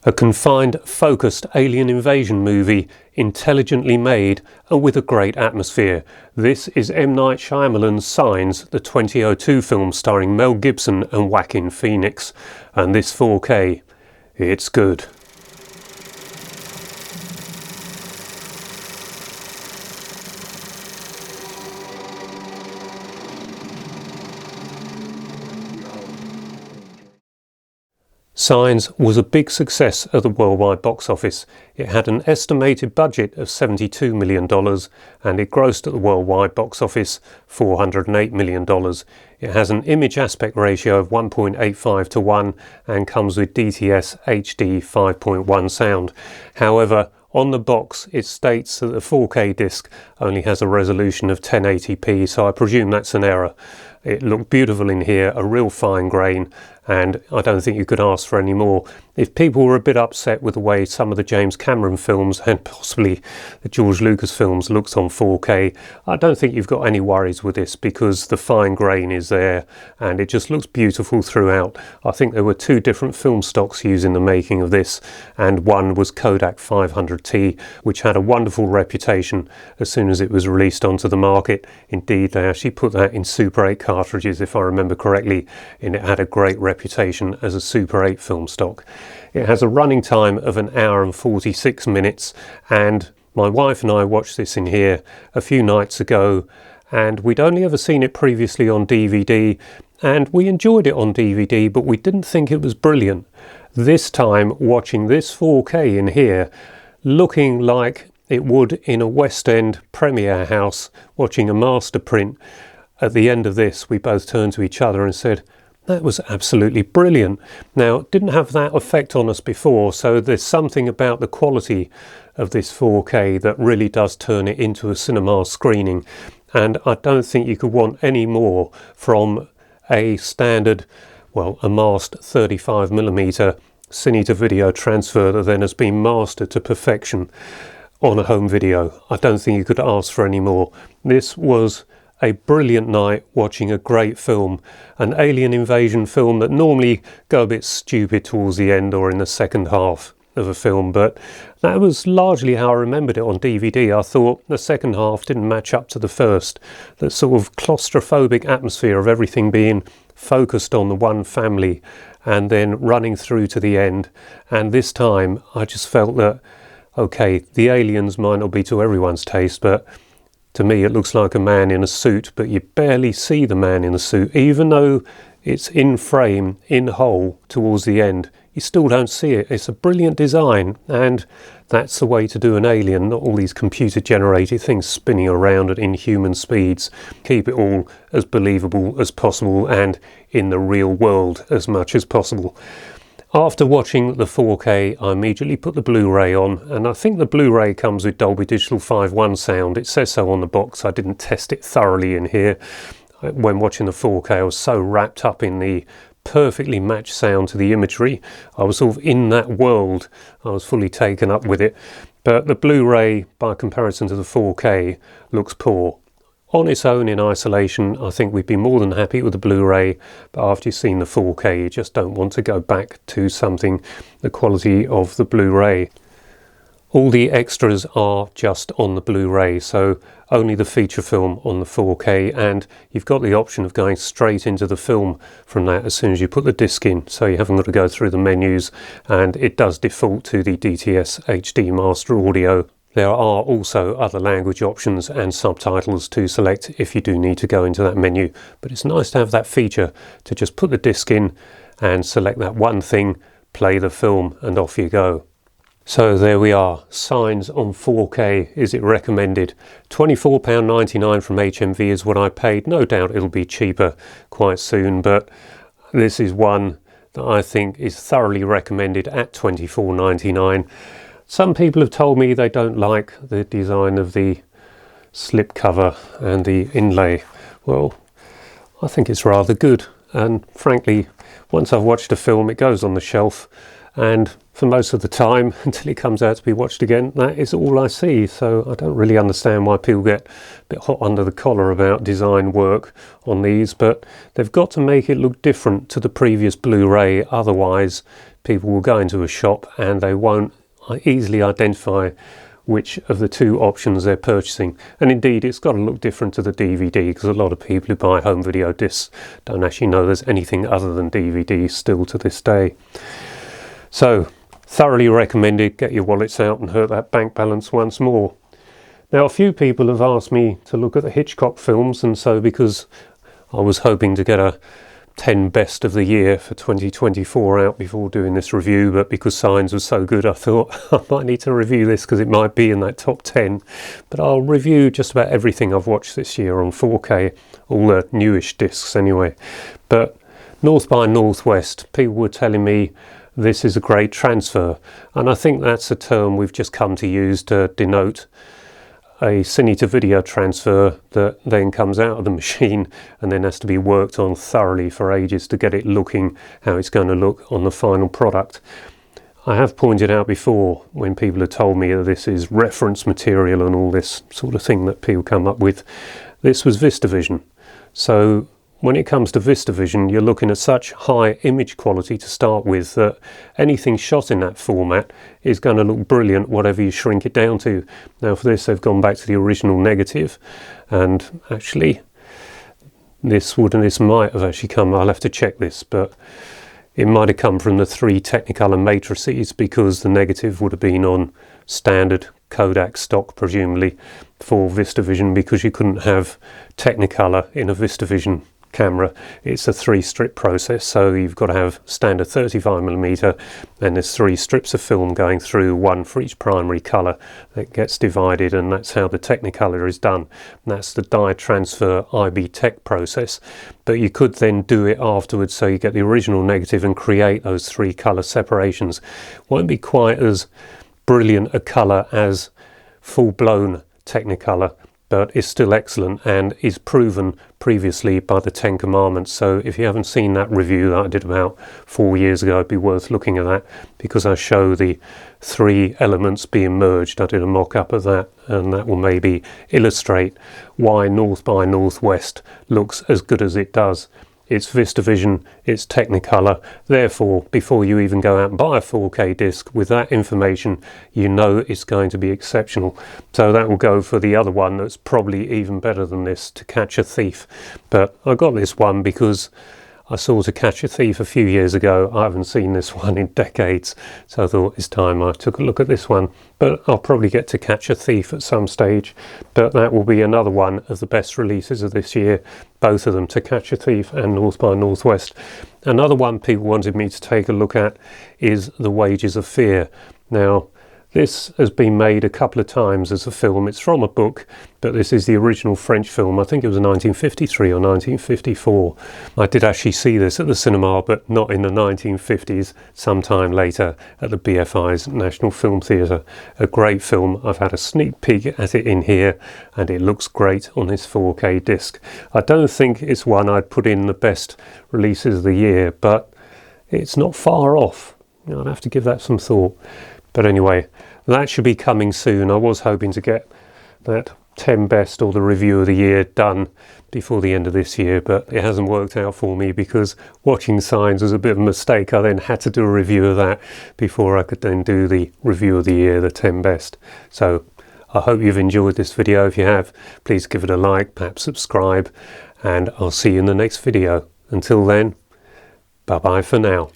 A confined, focused alien invasion movie, intelligently made and with a great atmosphere. This is M. Night Shyamalan's Signs, the 2002 film starring Mel Gibson and Joaquin Phoenix. And this 4K, it's good. Signs was a big success at the worldwide box office. It had an estimated budget of $72 million and it grossed at the worldwide box office $408 million. It has an image aspect ratio of 1.85 to 1 and comes with DTS-HD 5.1 sound. However, on the box it states that the 4K disc only has a resolution of 1080p, so I presume that's an error. It looked beautiful in here, a real fine grain, and I don't think you could ask for any more. If people were a bit upset with the way some of the James Cameron films and possibly the George Lucas films looked on 4K, I don't think you've got any worries with this because the fine grain is there and it just looks beautiful throughout. I think there were two different film stocks used in the making of this, and one was Kodak 500T, which had a wonderful reputation as soon as it was released onto the market. Indeed, they actually put that in Super 8 cartridges, if I remember correctly, and it had a great reputation as a Super 8 film stock. It has a running time of 1 hour and 46 minutes, and my wife and I watched this in here a few nights ago, and we'd only ever seen it previously on DVD, and we enjoyed it on DVD, but we didn't think it was brilliant. This time, watching this 4K in here, looking like it would in a West End premiere house, watching a master print, at the end of this we both turned to each other and said, that was absolutely brilliant. Now, it didn't have that effect on us before, so there's something about the quality of this 4K that really does turn it into a cinema screening, and I don't think you could want any more from a standard, well, a masked 35mm cine to video transfer that then has been mastered to perfection on a home video. I don't think you could ask for any more. This was a brilliant night watching a great film, an alien invasion film that normally go a bit stupid towards the end or in the second half of a film, but that was largely how I remembered it on DVD. I thought the second half didn't match up to the first. That sort of claustrophobic atmosphere of everything being focused on the one family and then running through to the end. And this time I just felt that, okay, the aliens might not be to everyone's taste, but to me, it looks like a man in a suit, but you barely see the man in the suit. Even though it's in frame, in whole, towards the end, you still don't see it. It's a brilliant design, and that's the way to do an alien, not all these computer-generated things spinning around at inhuman speeds. Keep it all as believable as possible and in the real world as much as possible. After watching the 4K, I immediately put the Blu-ray on, and I think the Blu-ray comes with Dolby Digital 5.1 sound. It says so on the box. I didn't test it thoroughly in here. When watching the 4K, I was so wrapped up in the perfectly matched sound to the imagery. I was sort of in that world. I was fully taken up with it. But the Blu-ray, by comparison to the 4K, looks poor. On its own, in isolation, I think we'd be more than happy with the Blu-ray, but after you've seen the 4K, you just don't want to go back to something the quality of the Blu-ray. All the extras are just on the Blu-ray, so only the feature film on the 4K, and you've got the option of going straight into the film from that as soon as you put the disc in, so you haven't got to go through the menus, and it does default to the DTS-HD master audio. There are also other language options and subtitles to select if you do need to go into that menu, but it's nice to have that feature to just put the disc in and select that one thing, play the film, and off you go. So there we are, Signs on 4K. Is it recommended? £24.99 from HMV is what I paid. No doubt it'll be cheaper quite soon, but this is one that I think is thoroughly recommended at £24.99. Some people have told me they don't like the design of the slip cover and the inlay. Well, I think it's rather good, and frankly, once I've watched a film, it goes on the shelf, and for most of the time, until it comes out to be watched again, that is all I see. So I don't really understand why people get a bit hot under the collar about design work on these, but they've got to make it look different to the previous Blu-ray, otherwise people will go into a shop and they won't easily identify which of the two options they're purchasing. And indeed, it's got to look different to the DVD, because a lot of people who buy home video discs don't actually know there's anything other than DVD still to this day. So, thoroughly recommended. Get your wallets out and hurt that bank balance once more. Now, a few people have asked me to look at the Hitchcock films, and so because I was hoping to get a 10 best of the year for 2024 out before doing this review, but because Signs was so good I thought I might need to review this because it might be in that top 10. But I'll review just about everything I've watched this year on 4K, all the newish discs anyway. But North by Northwest, people were telling me this is a great transfer, and I think that's a term we've just come to use to denote a cine to video transfer that then comes out of the machine and then has to be worked on thoroughly for ages to get it looking how it's going to look on the final product. I have pointed out before, when people have told me that this is reference material and all this sort of thing that people come up with, this was VistaVision. So when it comes to VistaVision, you're looking at such high image quality to start with that anything shot in that format is going to look brilliant whatever you shrink it down to. Now for this they've gone back to the original negative, and actually this might have actually come, I'll have to check this, but it might have come from the 3 Technicolor matrices, because the negative would have been on standard Kodak stock presumably for VistaVision, because you couldn't have Technicolor in a VistaVision camera. It's a 3-strip process, so you've got to have standard 35mm, and there's 3 strips of film going through, 1 for each primary colour that gets divided, and that's how the Technicolor is done. And that's the dye transfer IB Tech process. But you could then do it afterwards, so you get the original negative and create those 3 colour separations. Won't be quite as brilliant a colour as full-blown Technicolor, but it's still excellent and is proven previously by the 10 Commandments. So if you haven't seen that review that I did about 4 years ago, it'd be worth looking at that, because I show the 3 elements being merged. I did a mock-up of that, and that will maybe illustrate why North by Northwest looks as good as it does. It's VistaVision, it's Technicolor, therefore before you even go out and buy a 4K disc with that information, you know it's going to be exceptional. So that will go for the other one that's probably even better than this, To Catch a Thief. But I got this one because I saw To Catch a Thief a few years ago. I haven't seen this one in decades, so I thought it's time I took a look at this one. But I'll probably get To Catch a Thief at some stage, but that will be another one of the best releases of this year, both of them, To Catch a Thief and North by Northwest. Another one people wanted me to take a look at is The Wages of Fear. Now, this has been made a couple of times as a film. It's from a book, but this is the original French film. I think it was 1953 or 1954. I did actually see this at the cinema, but not in the 1950s, sometime later at the BFI's National Film Theatre. A great film. I've had a sneak peek at it in here, and it looks great on this 4K disc. I don't think it's one I'd put in the best releases of the year, but it's not far off. I'd have to give that some thought. But anyway, that should be coming soon. I was hoping to get that 10 best or the review of the year done before the end of this year, but it hasn't worked out for me because watching Signs was a bit of a mistake. I then had to do a review of that before I could then do the review of the year, the 10 best. So I hope you've enjoyed this video. If you have, please give it a like, perhaps subscribe, and I'll see you in the next video. Until then, bye bye for now.